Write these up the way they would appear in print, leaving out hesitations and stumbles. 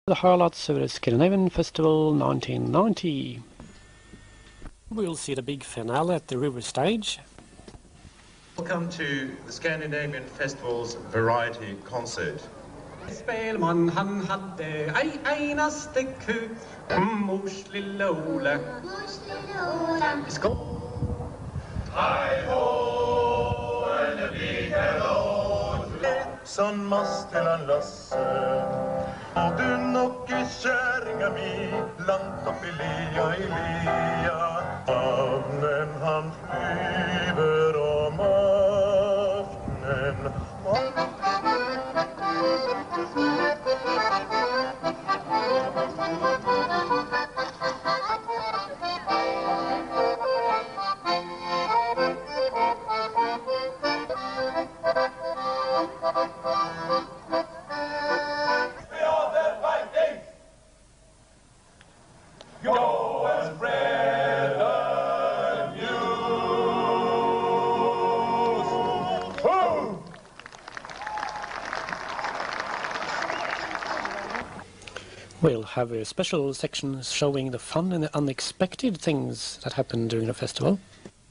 The highlights of the Scandinavian Festival 1990. We'll see the big finale at the River Stage. Welcome to the Scandinavian Festival's variety concert. Spelman han hade einaste ku, mors lilla Ola. Sånn mass til han Lasse, og du nok I kjæringa mi, langt opp I lia. Havnen han flyver om aftenen. We'll have a special section showing the fun and the unexpected things that happen during the festival.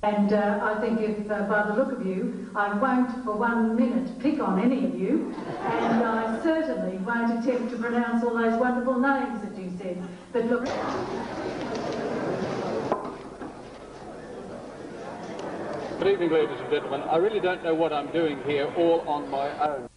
And I think if, by the look of you, I won't for 1 minute pick on any of you, and I certainly won't attempt to pronounce all those wonderful names that you said. But look... Good evening, ladies and gentlemen. I really don't know what I'm doing here all on my own.